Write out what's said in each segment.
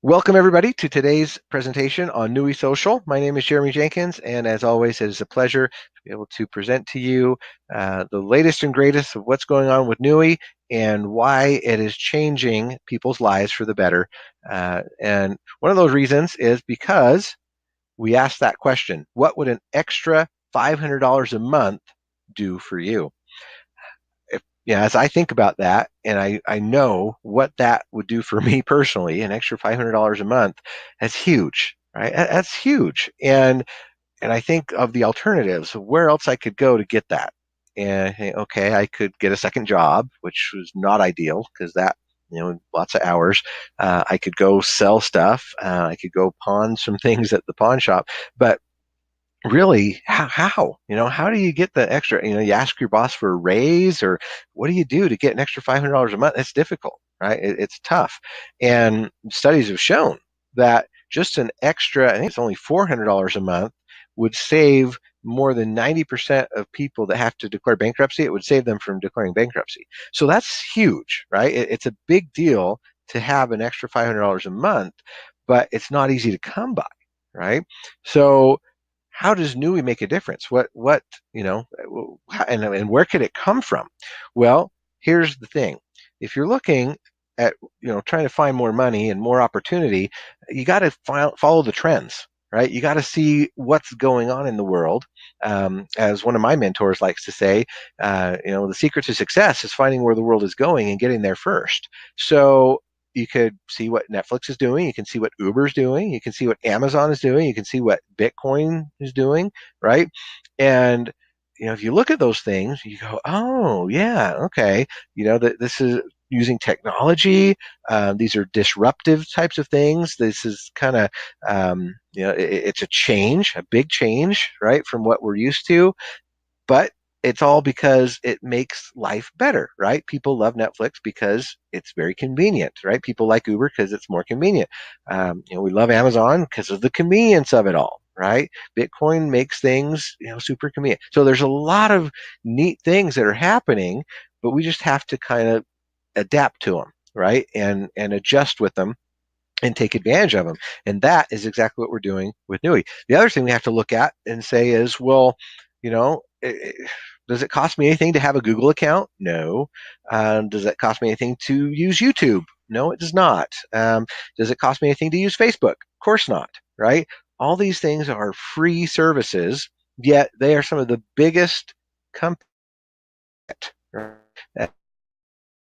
Welcome everybody to today's presentation on Nui Social. My name is Jeremy Jenkins, and as always, it is a pleasure to be able to present to you the latest and greatest of what's going on with Nui and why it is changing people's lives for the better. And one of those reasons is because we asked that question: what would an extra $500 a month do for you? As I think about that, and I know what that would do for me personally, an extra $500 a month, that's huge, right? That's huge. And I think of the alternatives, where else I could go to get that. And okay, I could get a second job, which was not ideal because that, lots of hours. I could go sell stuff. I could go pawn some things at the pawn shop. But really, how do you get the extra? You ask your boss for a raise, or what do you do to get an extra $500 a month? It's difficult, right? It's tough. And studies have shown that just an extra, I think it's only $400 a month, would save more than 90% of people that have to declare bankruptcy. It would save them from declaring bankruptcy. So that's huge, right? It's a big deal to have an extra $500 a month, but it's not easy to come by, right? So how does Nui make a difference? And where could it come from? Well, here's the thing. If you're looking at, trying to find more money and more opportunity, you got to follow the trends, right? You got to see what's going on in the world. As one of my mentors likes to say, the secret to success is finding where the world is going and getting there first. So you could see what Netflix is doing. You can see what Uber is doing. You can see what Amazon is doing. You can see what Bitcoin is doing, right? And if you look at those things, you go, oh yeah, okay. That this is using technology. These are disruptive types of things. This is kind of, it's a change, a big change, right, from what we're used to. But it's all because it makes life better, right? People love Netflix because it's very convenient, right? People like Uber because it's more convenient. We love Amazon because of the convenience of it all, right? Bitcoin makes things, super convenient. So there's a lot of neat things that are happening, but we just have to kind of adapt to them, right? And adjust with them and take advantage of them. And that is exactly what we're doing with Nui. The other thing we have to look at and say is, well, does it cost me anything to have a Google account? No. Does it cost me anything to use YouTube? No, it does not. Does it cost me anything to use Facebook? Of course not, right? All these things are free services, yet they are some of the biggest companies, right?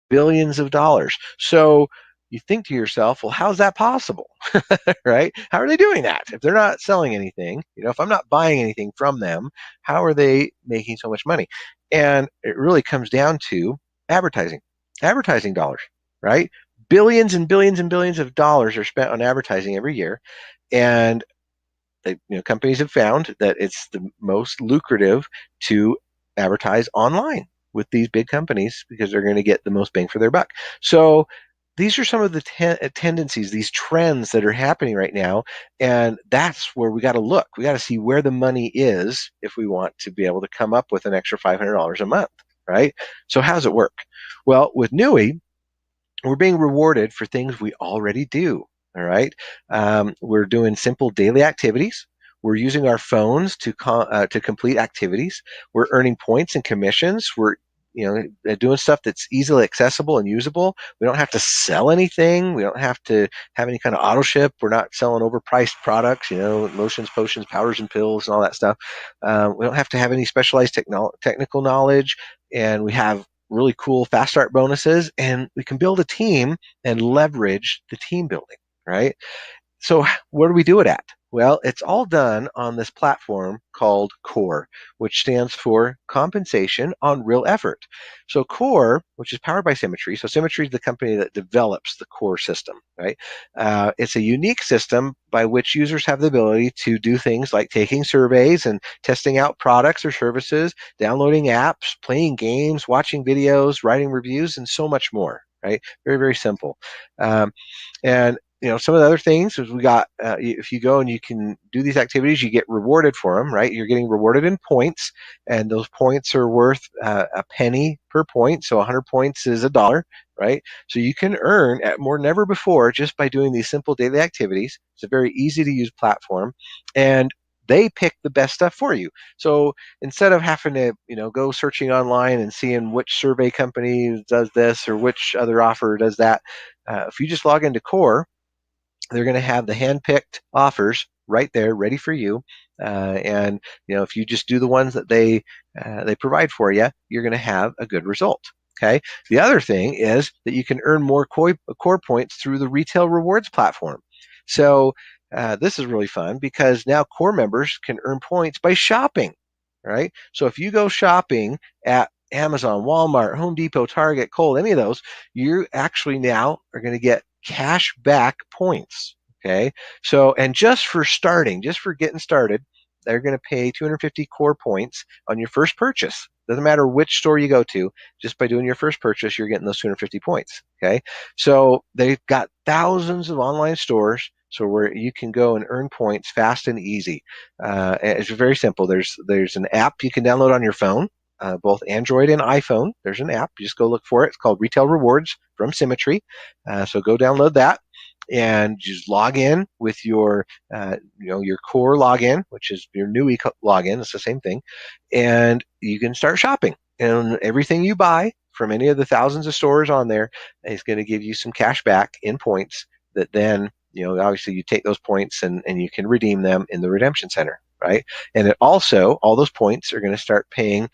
Billions of dollars. So you think to yourself, well, how's that possible? Right? How are they doing that? If they're not selling anything, if I'm not buying anything from them, how are they making so much money? And it really comes down to advertising dollars, right? Billions and billions and billions of dollars are spent on advertising every year. And companies have found that it's the most lucrative to advertise online with these big companies because they're going to get the most bang for their buck. So these are some of the tendencies, these trends that are happening right now, and that's where we got to look. We got to see where the money is if we want to be able to come up with an extra $500 a month, right? So how does it work? Well, with Nui, we're being rewarded for things we already do. All right, we're doing simple daily activities. We're using our phones to complete activities. We're earning points and commissions. We're doing stuff that's easily accessible and usable. We don't have to sell anything. We don't have to have any kind of auto ship. We're not selling overpriced products, lotions, potions, powders, and pills, and all that stuff. We don't have to have any specialized technical knowledge, and we have really cool fast start bonuses, and we can build a team and leverage the team building, right? So where do we do it at? Well, it's all done on this platform called CORE, which stands for Compensation on Real Effort. So CORE, which is powered by Symmetry, so Symmetry is the company that develops the CORE system, right? It's a unique system by which users have the ability to do things like taking surveys and testing out products or services, downloading apps, playing games, watching videos, writing reviews, and so much more, right? Very, very simple. And some of the other things is we got, if you go and you can do these activities, you get rewarded for them, right? You're getting rewarded in points, and those points are worth a penny per point. So 100 points is $1, right? So you can earn at more than ever before just by doing these simple daily activities. It's a very easy to use platform, and they pick the best stuff for you. So instead of having to, go searching online and seeing which survey company does this or which other offer does that, if you just log into Core, they're going to have the hand-picked offers right there, ready for you. And if you just do the ones that they provide for you, you're going to have a good result. Okay. The other thing is that you can earn more core points through the retail rewards platform. So this is really fun because now core members can earn points by shopping. Right. So if you go shopping at Amazon, Walmart, Home Depot, Target, Kohl's, any of those, you actually now are going to get cash back points. Okay. So, and just for getting started, they're going to pay 250 core points on your first purchase. Doesn't matter which store you go to, just by doing your first purchase, you're getting those 250 points. Okay. So they've got thousands of online stores, so where you can go and earn points fast and easy. It's very simple. There's an app you can download on your phone, both Android and iPhone. There's an app. You just go look for it. It's called Retail Rewards from Symmetry. So go download that and just log in with your core login, which is your Nui login. It's the same thing, and you can start shopping. And everything you buy from any of the thousands of stores on there is going to give you some cash back in points. That then, obviously you take those points and you can redeem them in the redemption center, right? And it also, all those points are going to start paying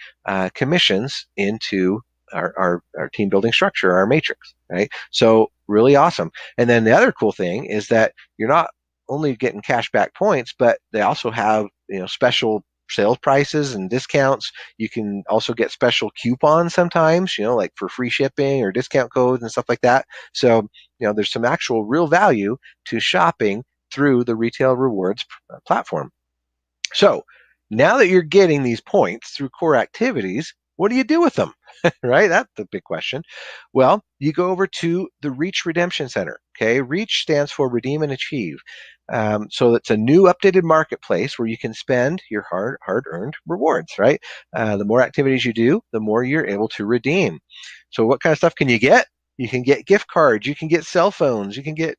commissions into our team building structure, our matrix, right? So really awesome. And then the other cool thing is that you're not only getting cash back points, but they also have, special sales prices and discounts. You can also get special coupons sometimes, like for free shipping or discount codes and stuff like that. So, there's some actual real value to shopping through the retail rewards platform. So now that you're getting these points through core activities, what do you do with them? Right? That's the big question. Well, you go over to the Reach Redemption Center. Okay, Reach stands for Redeem and Achieve. So it's a new updated marketplace where you can spend your hard-earned rewards, right? The more activities you do, the more you're able to redeem. So what kind of stuff can you get? You can get gift cards, you can get cell phones, you can get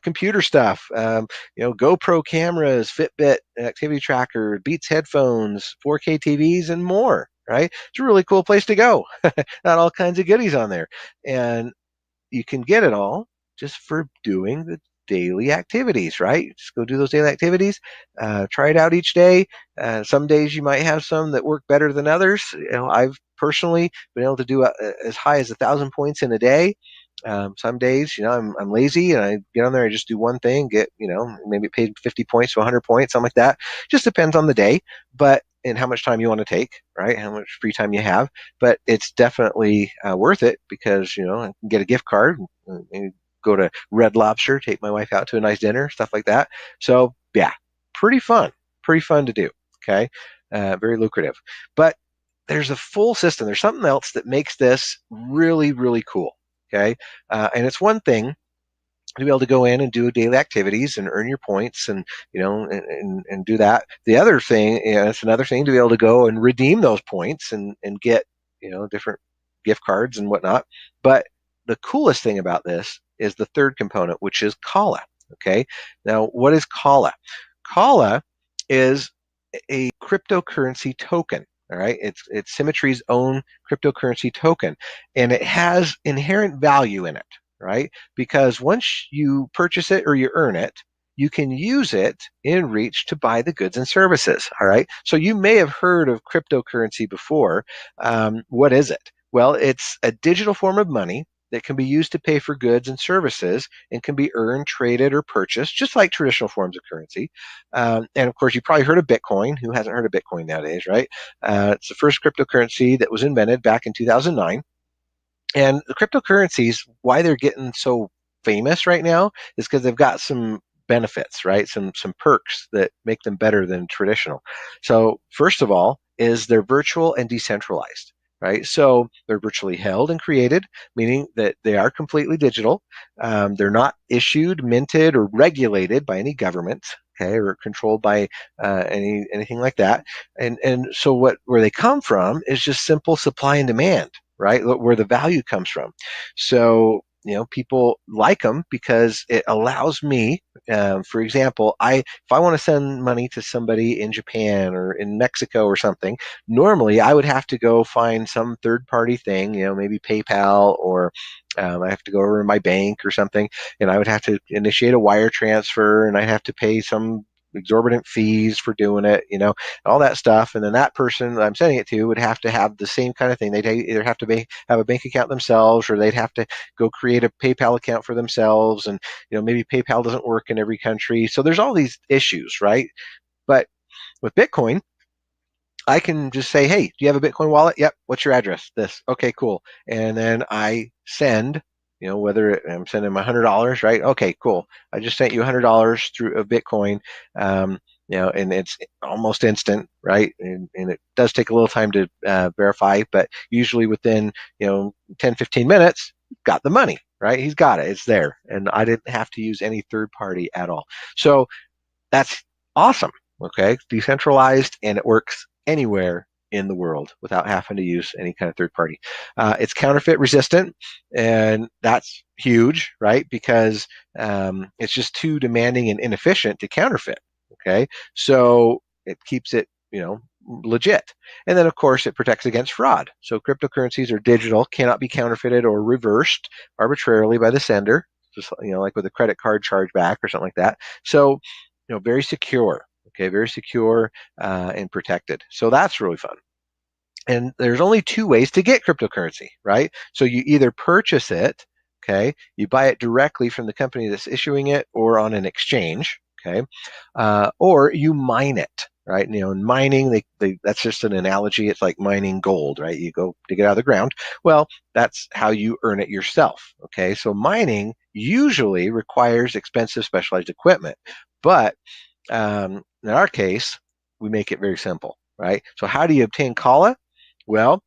computer stuff, GoPro cameras, Fitbit activity tracker, Beats headphones, 4K TVs, and more, right? It's a really cool place to go. Got all kinds of goodies on there. And you can get it all just for doing the daily activities, right? Just go do those daily activities, try it out each day. Some days you might have some that work better than others. I've personally been able to do as high as 1,000 points in a day. Some days, I'm lazy and I get on there, I just do one thing, get, maybe paid 50 points to 100 points, something like that. Just depends on the day, but and how much time you want to take, right? How much free time you have. But it's definitely worth it because, I can get a gift card and go to Red Lobster, take my wife out to a nice dinner, stuff like that. So yeah, pretty fun to do. Okay. Very lucrative. But there's a full system. There's something else that makes this really, really cool. Okay. And it's one thing to be able to go in and do daily activities and earn your points and, and do that. The other thing, it's another thing to be able to go and redeem those points and get, different gift cards and whatnot. But the coolest thing about this is the third component, which is Kala. Okay. Now, what is Kala? Kala is a cryptocurrency token. All right, it's Symmetry's own cryptocurrency token, and it has inherent value in it, right? Because once you purchase it or you earn it, you can use it in Reach to buy the goods and services. All right, so you may have heard of cryptocurrency before. What is it? Well, it's a digital form of money that can be used to pay for goods and services and can be earned, traded, or purchased, just like traditional forms of currency. And of course, you probably heard of Bitcoin. Who hasn't heard of Bitcoin nowadays, right? It's the first cryptocurrency that was invented back in 2009. And the cryptocurrencies, why they're getting so famous right now is because they've got some benefits, right? Some perks that make them better than traditional. So first of all is they're virtual and decentralized, right? So they're virtually held and created, meaning that they are completely digital. They're not issued, minted, or regulated by any government, okay, or controlled by anything like that. And so where they come from is just simple supply and demand. right? Where the value comes from. So, people like them because it allows me, for example, if I want to send money to somebody in Japan or in Mexico or something, normally I would have to go find some third-party thing, maybe PayPal, or I have to go over to my bank or something, and I would have to initiate a wire transfer, and I'd have to pay some exorbitant fees for doing it, all that stuff. And then that person that I'm sending it to would have to have the same kind of thing. They'd either have to have a bank account themselves, or they'd have to go create a PayPal account for themselves. And, maybe PayPal doesn't work in every country. So there's all these issues, right? But with Bitcoin, I can just say, hey, do you have a Bitcoin wallet? Yep. What's your address? This. Okay, cool. And then I send, whether I'm sending my $100, right? Okay, cool. I just sent you $100 through a Bitcoin, and it's almost instant, right? And it does take a little time to verify, but usually within, 10, 15 minutes, got the money, right? He's got it. It's there. And I didn't have to use any third party at all. So that's awesome. Okay, it's decentralized and it works anywhere in the world without having to use any kind of third party. It's counterfeit resistant, and that's huge, right? Because it's just too demanding and inefficient to counterfeit. Okay, so it keeps it, legit. And then, of course, it protects against fraud. So cryptocurrencies are digital, cannot be counterfeited or reversed arbitrarily by the sender, just like with a credit card chargeback or something like that. So very secure, okay, very secure and protected. So that's really fun. And there's only two ways to get cryptocurrency, right? So you either purchase it, okay, you buy it directly from the company that's issuing it or on an exchange, okay, or you mine it, right? In mining, that's just an analogy. It's like mining gold, right? You go dig it out of the ground. Well, that's how you earn it yourself, okay? So mining usually requires expensive specialized equipment, but in our case, we make it very simple, right? So how do you obtain Kala? Well,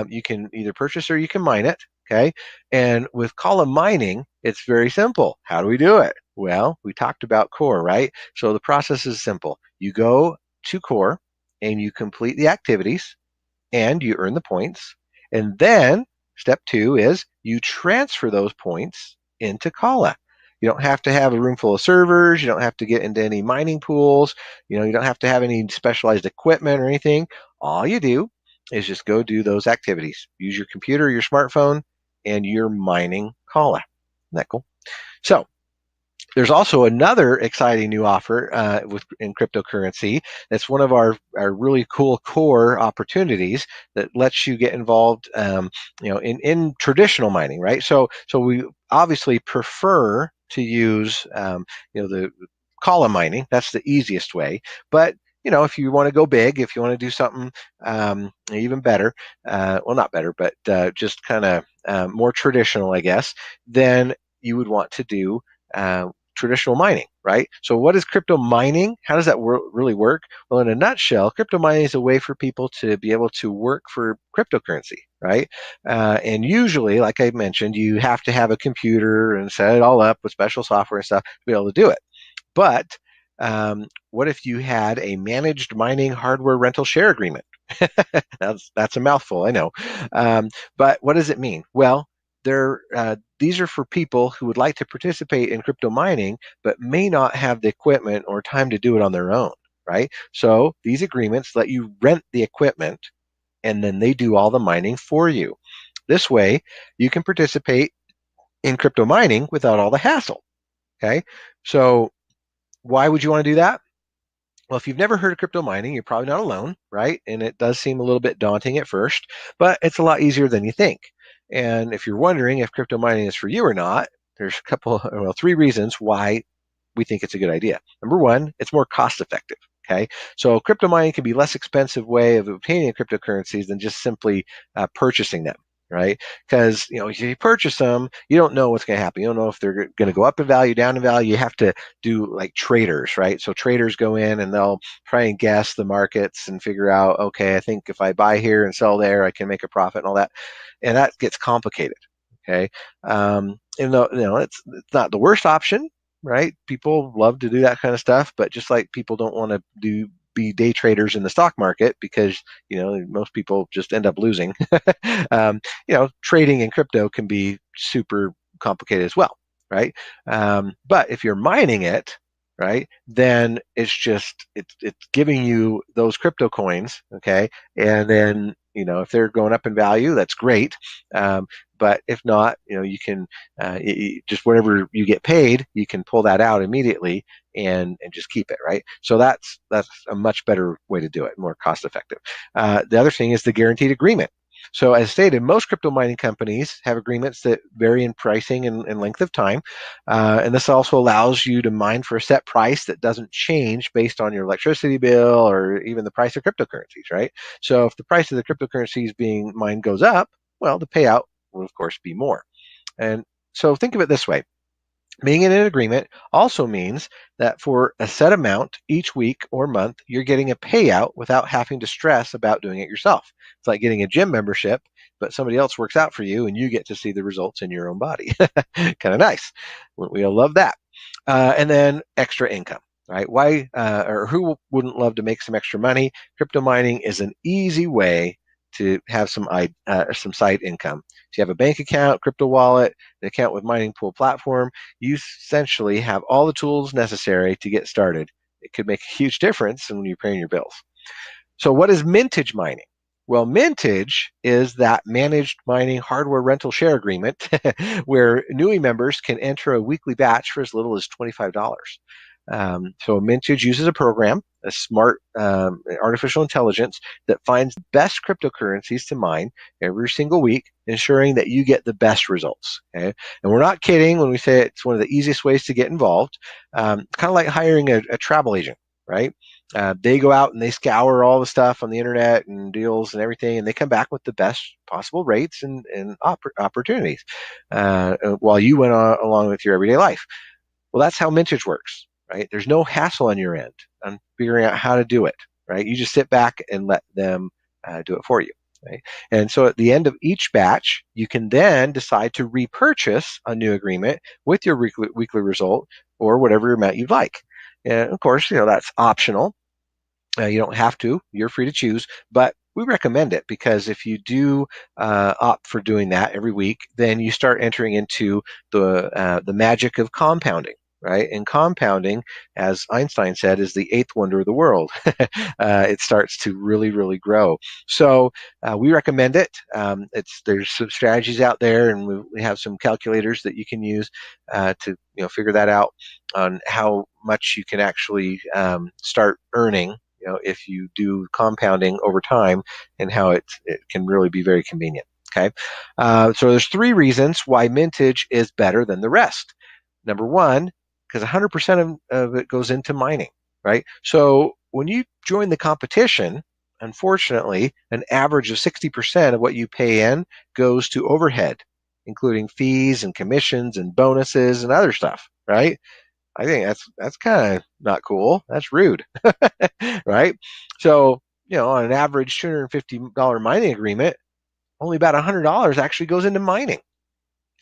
you can either purchase or you can mine it, okay? And with Kala mining, it's very simple. How do we do it? Well, we talked about core, right? So the process is simple. You go to core and you complete the activities and you earn the points. And then step two is you transfer those points into Kala. You don't have to have a room full of servers. You don't have to get into any mining pools. You don't have to have any specialized equipment or anything. All you do is just go do those activities. Use your computer, your smartphone, and you're mining Kala. Isn't that cool? So there's also another exciting new offer in cryptocurrency. That's one of our really cool core opportunities that lets you get involved, in traditional mining, right? So we obviously prefer to use, the column mining. That's the easiest way. But if you want to go big, if you want to do something even better, well, not better, but just kind of more traditional, I guess, then you would want to do traditional mining, right? So what is crypto mining? How does that really work? Well, in a nutshell, crypto mining is a way for people to be able to work for cryptocurrency, right? And usually, like I mentioned, you have to have a computer and set it all up with special software and stuff to be able to do it. But what if you had a managed mining hardware rental share agreement? That's a mouthful, I know. But what does it mean? Well, these are for people who would like to participate in crypto mining, but may not have the equipment or time to do it on their own, right? So these agreements let you rent the equipment, and then they do all the mining for you. This way, you can participate in crypto mining without all the hassle, okay? So why would you want to do that? Well, if you've never heard of crypto mining, you're probably not alone, right? And it does seem a little bit daunting at first, but it's a lot easier than you think. And if you're wondering if crypto mining is for you or not, there's three reasons why we think it's a good idea. Number one, it's more cost effective. Okay, so crypto mining can be less expensive way of obtaining cryptocurrencies than just simply purchasing them, right? Because if you purchase them, you don't know what's going to happen. You don't know if they're going to go up in value, down in value. You have to do like traders, right? So traders go in and they'll try and guess the markets and figure out, okay, I think if I buy here and sell there, I can make a profit and all that, and that gets complicated. Okay, and it's not the worst option, right? People love to do that kind of stuff, but just like people don't want to do be day traders in the stock market because, most people just end up losing. Trading in crypto can be super complicated as well, right? But if you're mining it, right, then it's giving you those crypto coins, okay? And then, if they're going up in value, that's great. But if not, you can just whatever you get paid, you can pull that out immediately and just keep it, right? So that's a much better way to do it, more cost effective. The other thing is the guaranteed agreement. So as stated, most crypto mining companies have agreements that vary in pricing and length of time. And this also allows you to mine for a set price that doesn't change based on your electricity bill or even the price of cryptocurrencies, right? So if the price of the cryptocurrencies being mined goes up, well, the payout will, of course, be more. And so think of it this way. Being in an agreement also means that for a set amount each week or month, you're getting a payout without having to stress about doing it yourself. It's like getting a gym membership, but somebody else works out for you and you get to see the results in your own body. Kind of nice. We all love that. And then extra income. Right? Why or who wouldn't love to make some extra money? Crypto mining is an easy way to have some side income. So you have a bank account, crypto wallet, an account with mining pool platform. You essentially have all the tools necessary to get started. It could make a huge difference when you're paying your bills. So what is Mintage Mining? Well, Mintage is that managed mining hardware rental share agreement where Nui members can enter a weekly batch for as little as $25. So Mintage uses a program, a smart artificial intelligence that finds the best cryptocurrencies to mine every single week, ensuring that you get the best results. Okay? And we're not kidding when we say it's one of the easiest ways to get involved. Kind of like hiring a travel agent, right? They go out and they scour all the stuff on the internet and deals and everything, and they come back with the best possible rates and opportunities while you went along with your everyday life. Well, that's how Mintage works. Right? There's no hassle on your end on figuring out how to do it, right? You just sit back and let them do it for you, right? And so at the end of each batch, you can then decide to repurchase a new agreement with your weekly result or whatever amount you'd like. And of course, that's optional. You don't have to. You're free to choose, but we recommend it because if you do opt for doing that every week, then you start entering into the magic of compounding. Right? And compounding, as Einstein said, is the eighth wonder of the world. It starts to really, really grow. So we recommend it. There's some strategies out there, and we have some calculators that you can use to figure that out on how much you can actually start earning. If you do compounding over time, and how it can really be very convenient. Okay, so there's 3 reasons why Mintage is better than the rest. Number one, because 100% of it goes into mining, right? So when you join the competition, unfortunately, an average of 60% of what you pay in goes to overhead, including fees and commissions and bonuses and other stuff, right? I think that's kind of not cool. That's rude, right? So, on an average $250 mining agreement, only about $100 actually goes into mining.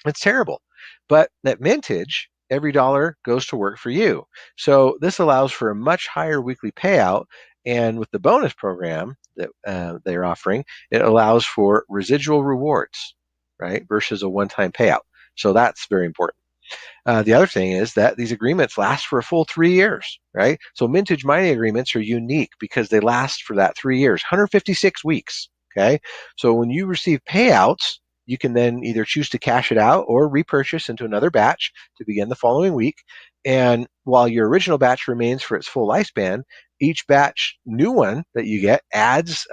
It's terrible. But at Mintage, every dollar goes to work for you. So this allows for a much higher weekly payout. And with the bonus program that they're offering, it allows for residual rewards, right, versus a one-time payout. So that's very important. The other thing is that these agreements last for a full 3 years, right? So Mintage mining agreements are unique because they last for that 3 years, 156 weeks, okay? So when you receive payouts, you can then either choose to cash it out or repurchase into another batch to begin the following week. And while your original batch remains for its full lifespan, each batch new one that you get adds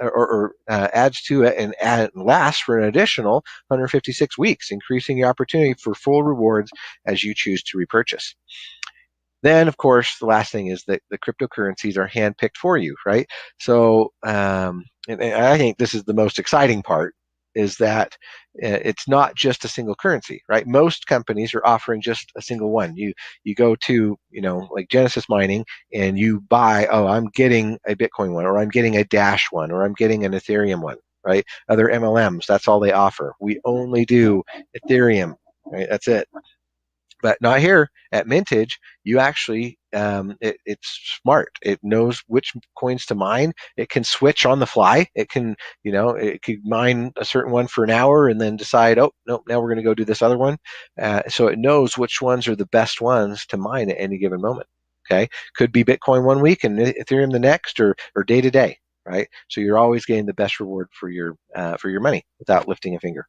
adds to it and lasts for an additional 156 weeks, increasing your opportunity for full rewards as you choose to repurchase. Then, of course, the last thing is that the cryptocurrencies are handpicked for you, right? So, and I think this is the most exciting part, is that it's not just a single currency, right? Most companies are offering just a single one. You go to, like Genesis Mining, and you buy, oh, I'm getting a Bitcoin one, or I'm getting a Dash one, or I'm getting an Ethereum one, right? Other MLMs, that's all they offer. We only do Ethereum, right? That's it. But not here at Mintage. You actually, it's smart. It knows which coins to mine. It can switch on the fly. It can, it could mine a certain one for an hour and then decide, oh, no, now we're going to go do this other one. So it knows which ones are the best ones to mine at any given moment. Okay. Could be Bitcoin one week and Ethereum the next, or day to day, right? So you're always getting the best reward for your money without lifting a finger.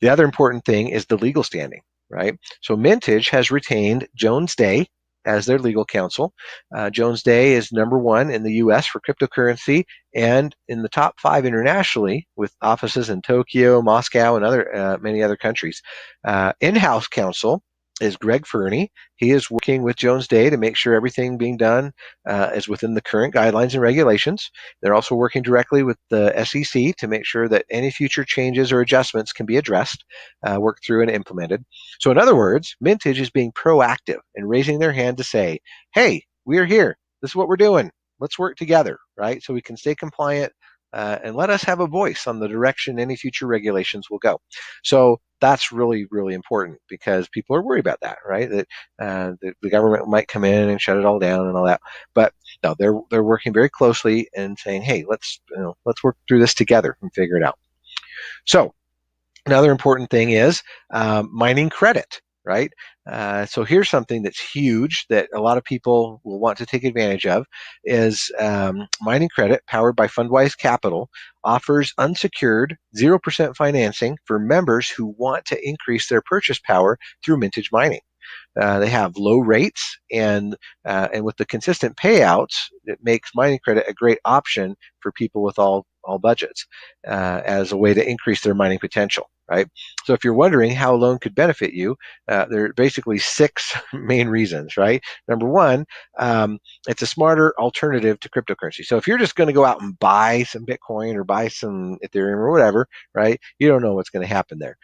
The other important thing is the legal standing, right? So Mintage has retained Jones Day as their legal counsel. Jones Day is #1 in the US for cryptocurrency and in the top 5 internationally, with offices in Tokyo, Moscow, and many other countries. In-house counsel is Greg Fernie. He is working with Jones Day to make sure everything being done is within the current guidelines and regulations. They're also working directly with the SEC to make sure that any future changes or adjustments can be addressed, worked through, and implemented. So in other words, Mintage is being proactive and raising their hand to say, hey, we are here. This is what we're doing. Let's work together, right? So we can stay compliant and let us have a voice on the direction any future regulations will go. So that's really, really important because people are worried about that, right? That the government might come in and shut it all down and all that. But no, they're working very closely and saying, hey, let's work through this together and figure it out. So another important thing is mining credit, right? So here's something that's huge that a lot of people will want to take advantage of is mining credit powered by Fundwise Capital offers unsecured 0% financing for members who want to increase their purchase power through Mintage Mining. They have low rates, and with the consistent payouts, it makes mining credit a great option for people with all budgets as a way to increase their mining potential. Right. So if you're wondering how a loan could benefit you, there are basically 6 main reasons. Right. Number one, it's a smarter alternative to cryptocurrency. So if you're just going to go out and buy some Bitcoin or buy some Ethereum or whatever, right, you don't know what's going to happen there.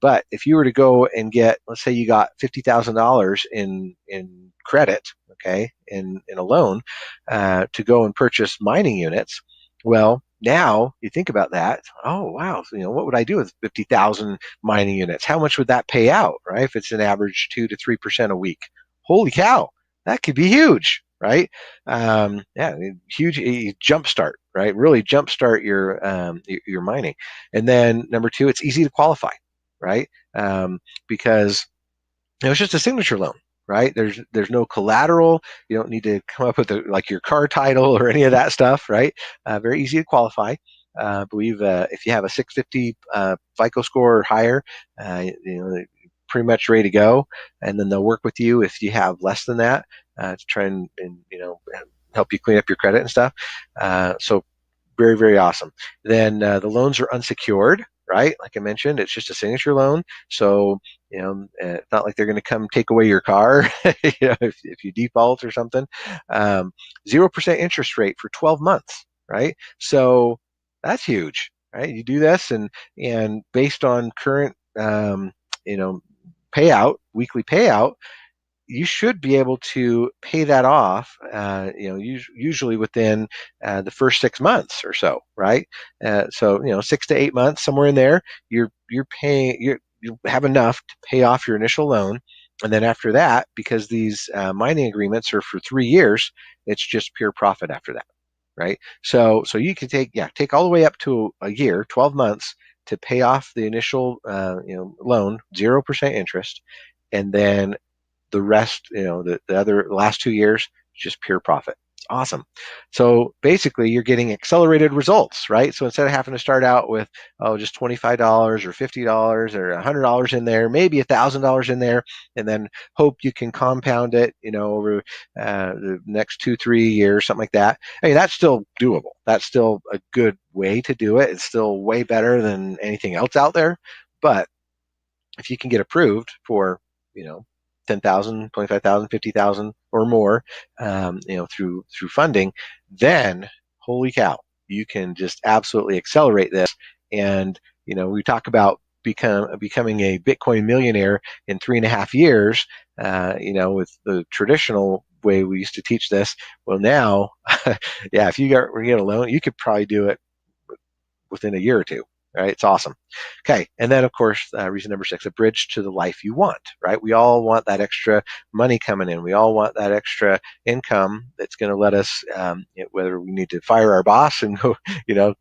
But if you were to go and get, let's say you got $50,000 in credit, okay, in a loan to go and purchase mining units, well, now you think about that. Oh, wow. So, what would I do with 50,000 mining units? How much would that pay out, right? If it's an average 2 to 3% a week. Holy cow, that could be huge, right? Yeah, huge jumpstart, right? Really jumpstart your mining. And then number 2, it's easy to qualify, right? Because it's just a signature loan, right? There's no collateral. You don't need to come up with like your car title or any of that stuff, right? Very easy to qualify. I believe if you have a 650 FICO score or higher, pretty much ready to go. And then they'll work with you if you have less than that to try and help you clean up your credit and stuff. So very, very awesome. Then the loans are unsecured, right? Like I mentioned, it's just a signature loan. So, it's not like they're going to come take away your car if you default or something. 0% interest rate for 12 months, right? So that's huge, right? You do this and based on current, payout, weekly payout, you should be able to pay that off, usually within the first 6 months or so, right? So 6 to 8 months, somewhere in there, you're paying, you have enough to pay off your initial loan, and then after that, because these mining agreements are for 3 years, it's just pure profit after that, right? So you can take all the way up to a year, 12 months to pay off the initial loan, 0% interest, and then the rest, the other last 2 years, just pure profit. It's awesome. So basically, you're getting accelerated results, right? So instead of having to start out with just $25 or $50 or $100 in there, maybe $1,000 in there, and then hope you can compound it, over the next 2-3 years, something like that. I mean, that's still doable. That's still a good way to do it. It's still way better than anything else out there. But if you can get approved for, 10,000, 25,000, 50,000 or more, through funding, then holy cow, you can just absolutely accelerate this. And, we talk about becoming a Bitcoin millionaire in 3.5 years, with the traditional way we used to teach this. Well, now, yeah, if you get a loan, you could probably do it within a year or two. right? It's awesome. Okay, and then of course, reason number 6, a bridge to the life you want, right? We all want that extra money coming in. We all want that extra income that's going to let us, whether we need to fire our boss and go,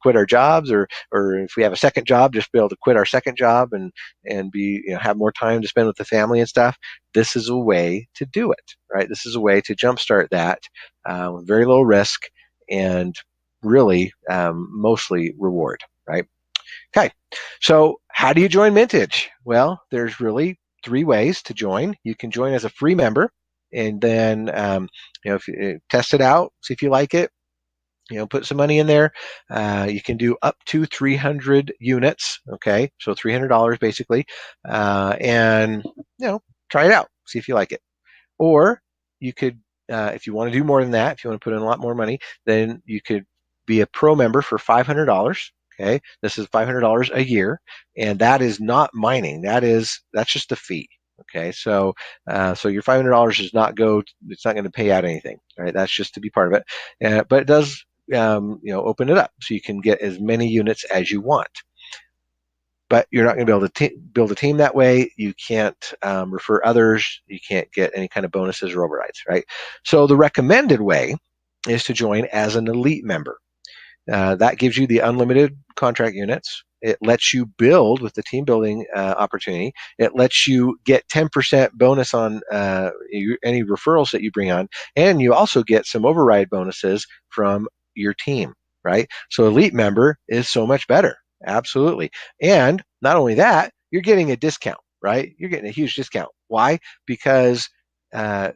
quit our jobs, or if we have a second job, just be able to quit our second job and be, have more time to spend with the family and stuff. This is a way to do it, right? This is a way to jumpstart that with very low risk and really mostly reward, right? Okay, so how do you join Mintage? Well, there's really 3 ways to join. You can join as a free member, and then if you test it out, see if you like it. Put some money in there. You can do up to 300 units. Okay, so $300 basically, and try it out, see if you like it. Or you could, if you want to do more than that, if you want to put in a lot more money, then you could be a pro member for $500. Okay, this is $500 a year, and that is not mining. That's just a fee. Okay, so your $500 does not go. It's not going to pay out anything. Right, that's just to be part of it. But it does, open it up so you can get as many units as you want. But you're not going to be able to build a team that way. You can't refer others. You can't get any kind of bonuses or overrides, right? So the recommended way is to join as an elite member. That gives you the unlimited contract units. It lets you build with the team building opportunity. It lets you get 10% bonus on any referrals that you bring on. And you also get some override bonuses from your team, right? So elite member is so much better. Absolutely. And not only that, you're getting a discount, right? You're getting a huge discount. Why? Because as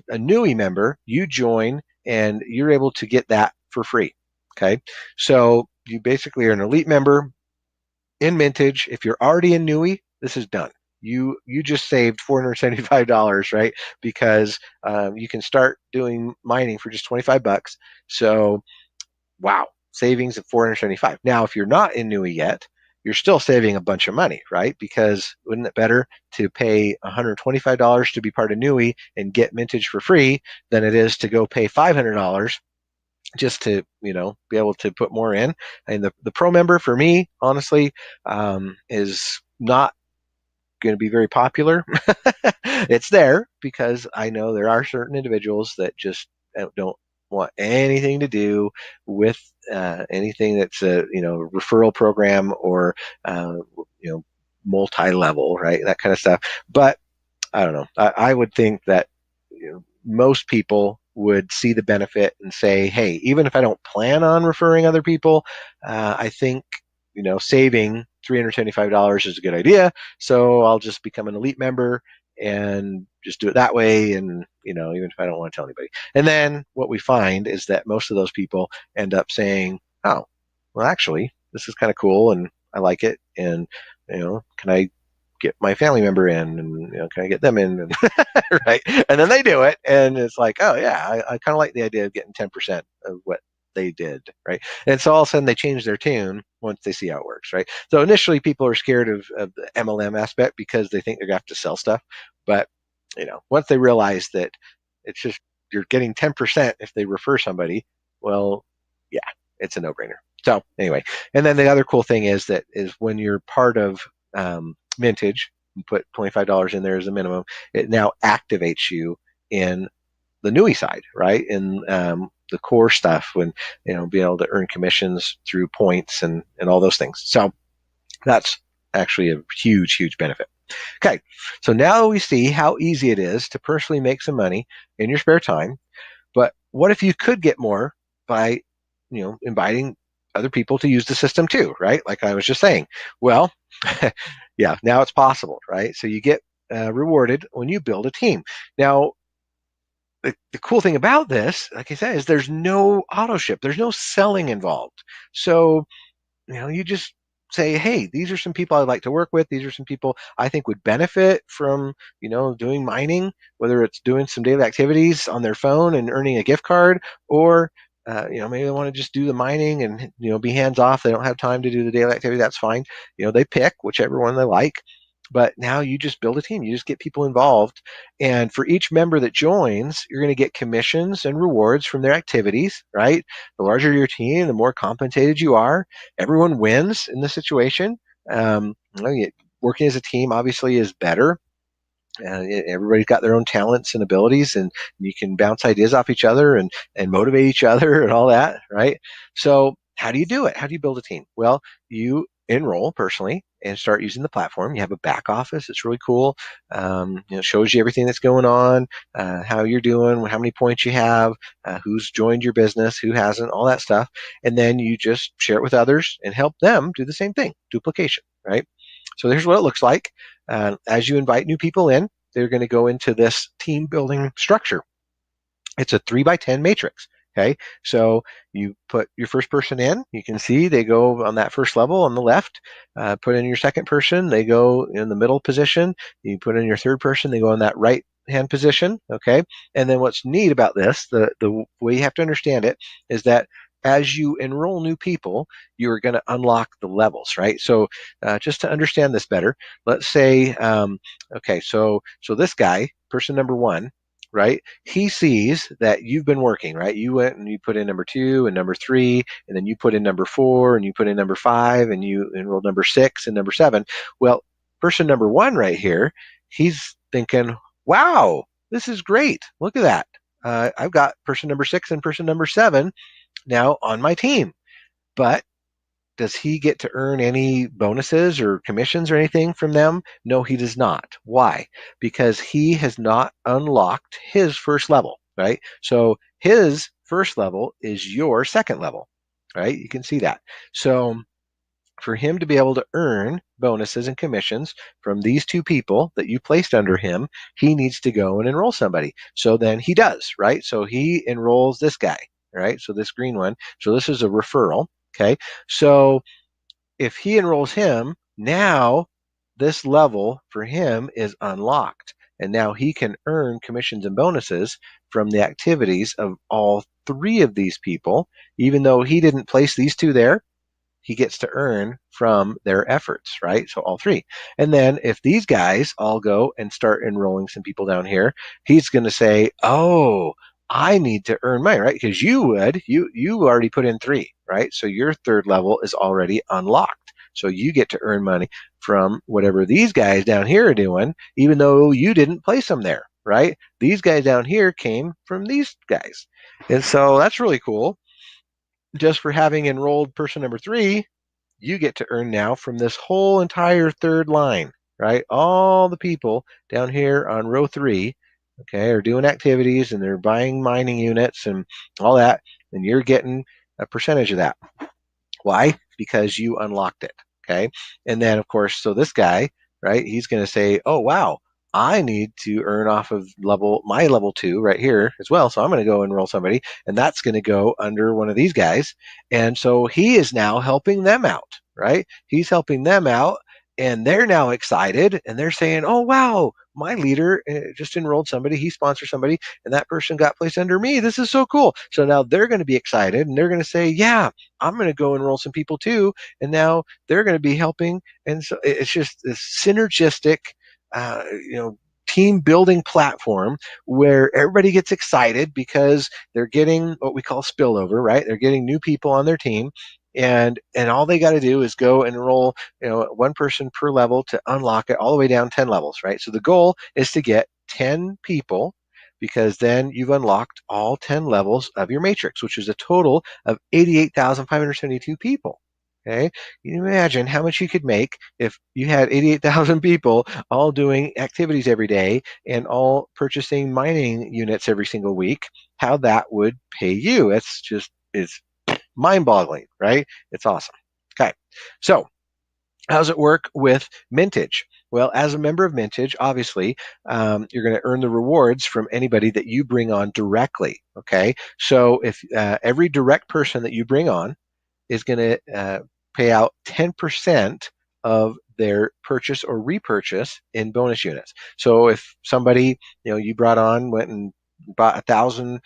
a Nui member, you join and you're able to get that for free. Okay. So you basically are an elite member in Mintage. If you're already in Nui, this is done. You just saved $475, right? Because you can start doing mining for just 25 bucks. So wow, savings of 475. Now, if you're not in Nui yet, you're still saving a bunch of money, right? Because wouldn't it better to pay $125 to be part of Nui and get Mintage for free than it is to go pay $500 just to be able to put more in? And the pro member for me, honestly, is not going to be very popular. It's there because I know there are certain individuals that just don't want anything to do with anything that's a referral program or multi-level, right? That kind of stuff. But I don't know. I would think that most people would see the benefit and say, hey, even if I don't plan on referring other people, I think saving $375 is a good idea. So I'll just become an elite member and just do it that way. And even if I don't want to tell anybody. And then what we find is that most of those people end up saying, oh, well, actually, this is kind of cool and I like it. And can I get my family member in, and can I get them in, and right? And then they do it, and it's like, oh yeah, I kind of like the idea of getting 10% of what they did, right? And so all of a sudden they change their tune once they see how it works, right? So initially people are scared of the MLM aspect because they think they're gonna have to sell stuff, but once they realize that it's just you're getting 10% if they refer somebody, well, yeah, it's a no-brainer. So anyway, and then the other cool thing is when you're part of Mintage, you put $25 in there as a minimum, it now activates you in the Nui side, right? In the core stuff, when be able to earn commissions through points and all those things. So that's actually a huge benefit. Okay, so now we see how easy it is to personally make some money in your spare time. But what if you could get more by inviting other people to use the system too, right? Like I was just saying. Well, yeah, now it's possible, right? So you get rewarded when you build a team. Now, the cool thing about this, like I said, is there's no auto ship. There's no selling involved. So, you just say, hey, these are some people I'd like to work with. These are some people I think would benefit from, doing mining, whether it's doing some daily activities on their phone and earning a gift card, or maybe they want to just do the mining and be hands off. They don't have time to do the daily activity. That's fine. They pick whichever one they like, But now you just build a team. You just get people involved. And for each member that joins, you're going to get commissions and rewards from their activities, right? The larger your team, the more compensated you are. Everyone wins in this situation. Working as a team obviously is better. Everybody's got their own talents and abilities, and you can bounce ideas off each other and motivate each other and all that, right? So how do you do it? How do you build a team? Well, you enroll personally and start using the platform. You have a back office. It's really cool. Shows you everything that's going on, how you're doing, how many points you have, who's joined your business, who hasn't, all that stuff. And then you just share it with others and help them do the same thing, duplication, right? So here's what it looks like. As you invite new people in, they're going to go into this team building structure. It's a 3x10 matrix. Okay, so you put your first person in. You can see they go on that first level on the left. Put in your second person. They go in the middle position. You put in your third person. They go in that right hand position. Okay, and then what's neat about this, the way you have to understand it, is that as you enroll new people, you are going to unlock the levels, right? So just to understand this better, let's say, okay, so this guy, person number one, right? He sees that you've been working, right? You went and you put in number 2 and number 3, and then you put in number 4 and you put in number 5 and you enrolled number 6 and number 7. Well, person number 1 right here, he's thinking, wow, this is great. Look at that. I've got person number 6 and person number 7 now on my team. But does he get to earn any bonuses or commissions or anything from them? No, he does not. Why? Because he has not unlocked his first level, right? So his first level is your second level, right? You can see that. So for him to be able to earn bonuses and commissions from these two people that you placed under him, he needs to go and enroll somebody. So then he does, right? So he enrolls this guy, right? So this green one. So this is a referral. Okay. So if he enrolls him, now this level for him is unlocked. And now he can earn commissions and bonuses from the activities of all three of these people. Even though he didn't place these two there, he gets to earn from their efforts, right? So all three. And then if these guys all go and start enrolling some people down here, he's going to say, oh, I need to earn money, right? Because you already put in 3, right? So your third level is already unlocked. So you get to earn money from whatever these guys down here are doing, even though you didn't place them there, right? These guys down here came from these guys. And so that's really cool. Just for having enrolled person number 3, you get to earn now from this whole entire third line, right? All the people down here on row 3, okay, are doing activities and they're buying mining units and all that, and you're getting a percentage of that. Why? Because you unlocked it, okay? And then, of course, so this guy, right, he's going to say, oh, wow, I need to earn off of my level 2 right here as well. So I'm going to go enroll somebody, and that's going to go under one of these guys. And so he is now helping them out, right? He's helping them out, and they're now excited, and they're saying, oh, wow, my leader just enrolled somebody, he sponsored somebody, and that person got placed under me. This is so cool. So now they're going to be excited, and they're going to say, yeah, I'm going to go enroll some people too. And now they're going to be helping. And so it's just this synergistic, uh, you know, team building platform where everybody gets excited because they're getting what we call spillover, right? They're getting new people on their team. And all they got to do is go and enroll, one person per level to unlock it all the way down 10 levels, right? So the goal is to get 10 people, because then you've unlocked all 10 levels of your matrix, which is a total of 88,572 people. Okay, you can imagine how much you could make if you had 88,000 people all doing activities every day and all purchasing mining units every single week, how that would pay you. It's mind-boggling, right? It's awesome. Okay, so how does it work with Mintage? Well, as a member of Mintage, obviously, you're going to earn the rewards from anybody that you bring on directly. Okay, so if every direct person that you bring on is going to pay out 10% of their purchase or repurchase in bonus units. So if somebody you brought on went and bought 1,000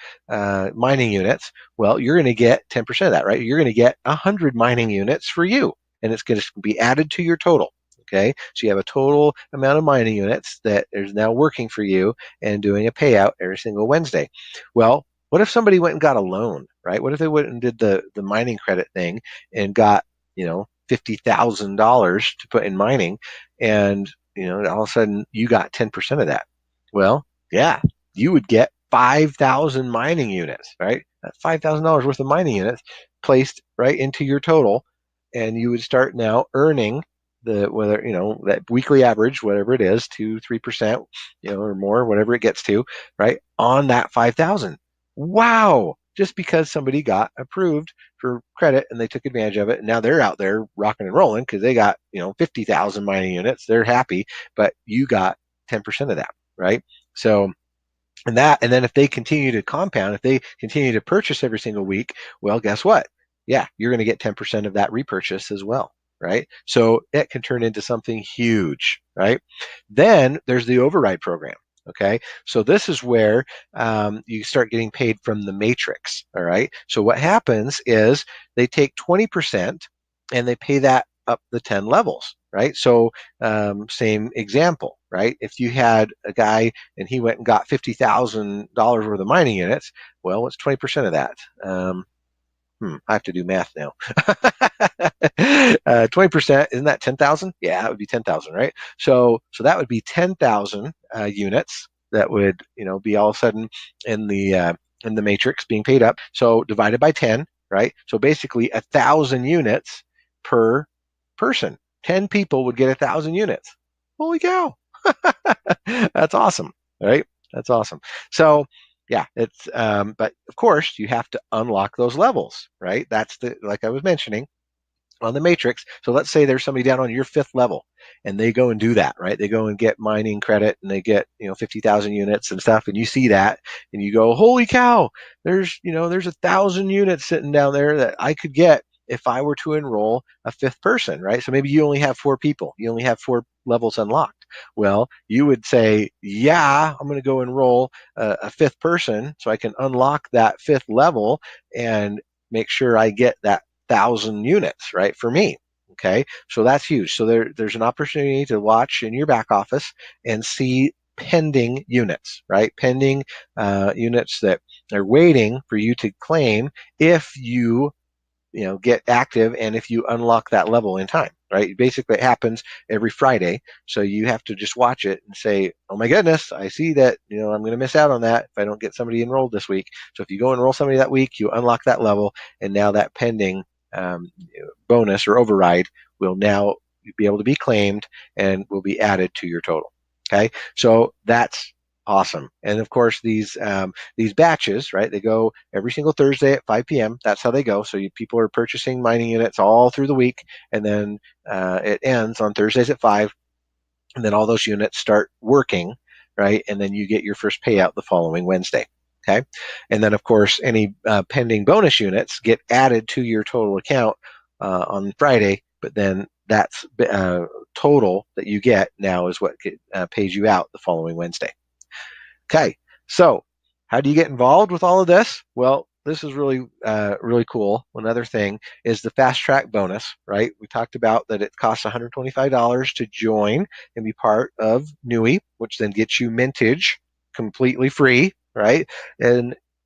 mining units, well, you're going to get 10% of that, right? You're going to get 100 mining units for you, and it's going to be added to your total. Okay, so you have a total amount of mining units that is now working for you and doing a payout every single Wednesday. Well, what if somebody went and got a loan, right? What if they went and did the mining credit thing and got, $50,000 to put in mining, and all of a sudden you got 10% of that? Well, yeah, you would get 5,000 mining units, right? That's $5,000 worth of mining units placed right into your total, and you would start now earning that weekly average, whatever it is, 2-3%, or more, whatever it gets to, right, on that 5,000. Wow! Just because somebody got approved for credit and they took advantage of it, and now they're out there rocking and rolling because they got 50,000 mining units. They're happy, but you got 10% of that, right? So, and then if they continue to compound, if they continue to purchase every single week, well, guess what? Yeah, you're going to get 10% of that repurchase as well, right? So it can turn into something huge, right? Then there's the override program. Okay, so this is where you start getting paid from the matrix. All right, so what happens is they take 20% and they pay that up the 10 levels, right? So same example, right? If you had a guy and he went and got $50,000 worth of mining units, well, what's 20% of that? I have to do math now. 20%, isn't that 10,000? Yeah, that would be 10,000, right? So that would be 10,000 units that would, be all of a sudden in the matrix being paid up. So divided by 10, right? So basically 1,000 units per person. 10 people would get 1,000 units. Holy cow! That's awesome, right? That's awesome. So yeah, it's but of course you have to unlock those levels, right? That's like I was mentioning on the matrix. So let's say there's somebody down on your 5th level and they go and do that, right? They go and get mining credit and they get 50,000 units and stuff, and you see that and you go, holy cow, there's 1,000 units sitting down there that I could get if I were to enroll a 5th person, right? So maybe you only have 4 people, you only have 4 levels unlocked. Well, you would say, yeah, I'm going to go enroll a 5th person so I can unlock that 5th level and make sure I get that 1,000 units, right, for me. Okay, so that's huge. So there's an opportunity to watch in your back office and see pending units, right? Pending units that are waiting for you to claim if you get active and if you unlock that level in time, right? Basically, it happens every Friday. So you have to just watch it and say, oh my goodness, I see that, I'm going to miss out on that if I don't get somebody enrolled this week. So if you go enroll somebody that week, you unlock that level, and now that pending bonus or override will now be able to be claimed and will be added to your total. Okay, so that's awesome. And of course, these batches, right? They go every single Thursday at 5 p.m. That's how they go. So people are purchasing mining units all through the week, and then it ends on Thursdays at 5, and then all those units start working, right? And then you get your first payout the following Wednesday. Okay, and then of course any pending bonus units get added to your total account on Friday, but then that's total that you get now is what pays you out the following Wednesday. Okay, so how do you get involved with all of this? Well, this is really, really cool. Another thing is the fast track bonus, right? We talked about that it costs $125 to join and be part of Nui, which then gets you Mintage completely free, right?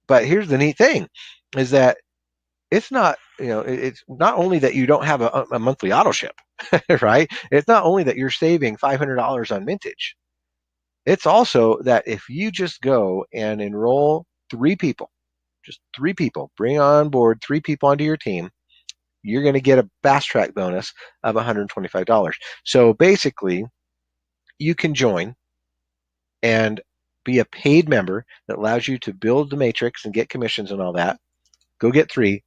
But here's the neat thing is that it's not, it's not only that you don't have a monthly auto ship, right? It's not only that you're saving $500 on Mintage. It's also that if you just go and enroll 3 people, just 3 people, bring on board 3 people onto your team, you're going to get a fast track bonus of $125. So basically, you can join and be a paid member that allows you to build the matrix and get commissions and all that. Go get 3,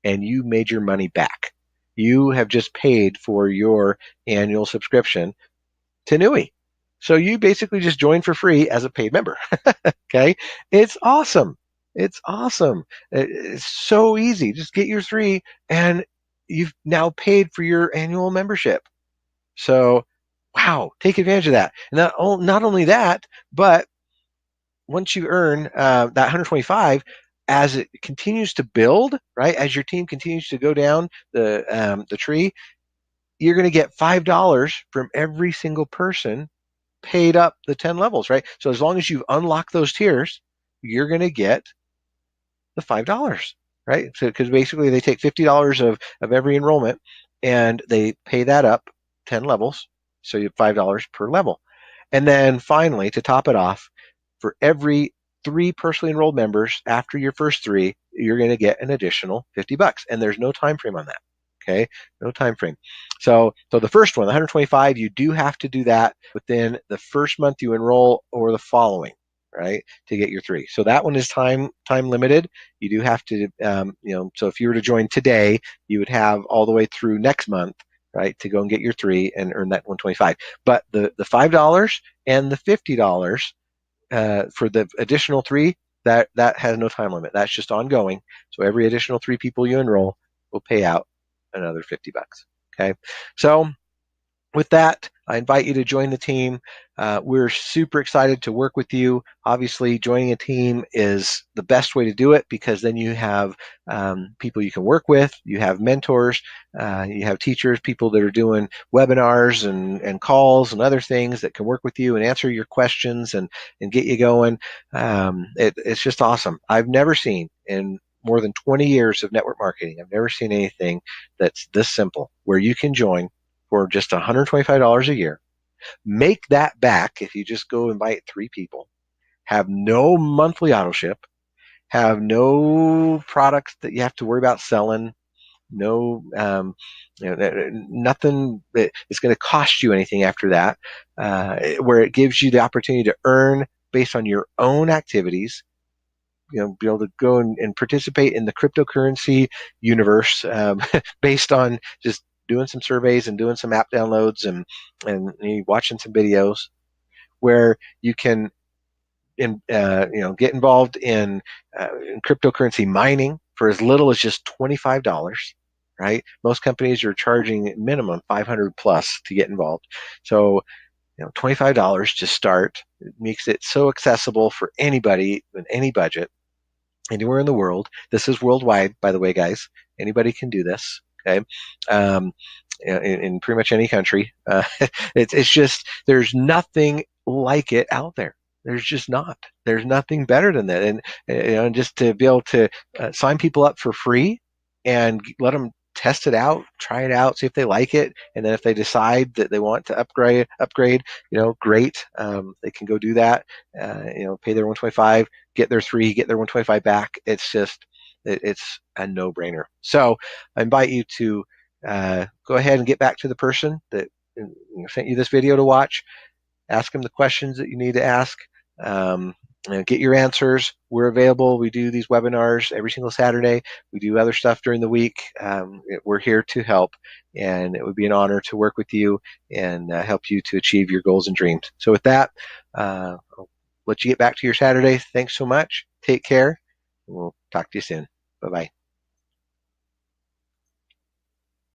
and you made your money back. You have just paid for your annual subscription to Nui. So you basically just join for free as a paid member. Okay, it's awesome. It's awesome. It's so easy. Just get your 3, and you've now paid for your annual membership. So, wow, take advantage of that. And not only that, but once you earn that 125, as it continues to build, right, as your team continues to go down the tree, you're going to get $5 from every single person paid up the 10 levels, right? So as long as you've unlocked those tiers, you're going to get the $5, right? So because basically they take $50 of every enrollment and they pay that up 10 levels. So you have $5 per level. And then finally, to top it off, for every 3 personally enrolled members after your first 3, you're going to get an additional $50. And there's no time frame on that. Okay, no time frame. So the first one, the 125, you do have to do that within the first month you enroll or the following, right, to get your 3. So that one is time limited. You do have to, so if you were to join today, you would have all the way through next month, right, to go and get your 3 and earn that 125. But the $5 and the $50 for the additional 3, that has no time limit. That's just ongoing. So every additional 3 people you enroll will pay out another $50. Okay, so with that, I invite you to join the team. We're super excited to work with you. Obviously, joining a team is the best way to do it because then you have people you can work with, you have mentors, you have teachers, people that are doing webinars and calls and other things that can work with you and answer your questions and get you going. It's just awesome. I've never seen in more than 20 years of network marketing, I've never seen anything that's this simple where you can join for just $125 a year, make that back if you just go invite 3 people, have no monthly auto ship, have no products that you have to worry about selling, no, nothing that is going to cost you anything after that, where it gives you the opportunity to earn based on your own activities, be able to go and participate in the cryptocurrency universe based on just doing some surveys and doing some app downloads and watching some videos, where you can get involved in cryptocurrency mining for as little as just $25. Right? Most companies are charging minimum 500 plus to get involved. So $25 to start. It makes it so accessible for anybody in any budget, anywhere in the world. This is worldwide, by the way, guys. Anybody can do this. Okay, in pretty much any country. It's just there's nothing like it out there. There's just not. There's nothing better than that. And just to be able to sign people up for free and let them test it out, try it out, see if they like it, and then if they decide that they want to upgrade, great. They can go do that. Pay their 125, get their 3, get their 125 back. It's just it's a no-brainer. So I invite you to go ahead and get back to the person that sent you this video to watch. Ask them the questions that you need to ask. Get your answers. We're available. We do these webinars every single Saturday. We do other stuff during the week. We're here to help, and it would be an honor to work with you and help you to achieve your goals and dreams. So with that, I'll let you get back to your Saturday. Thanks so much. Take care. We'll talk to you soon. Bye-bye.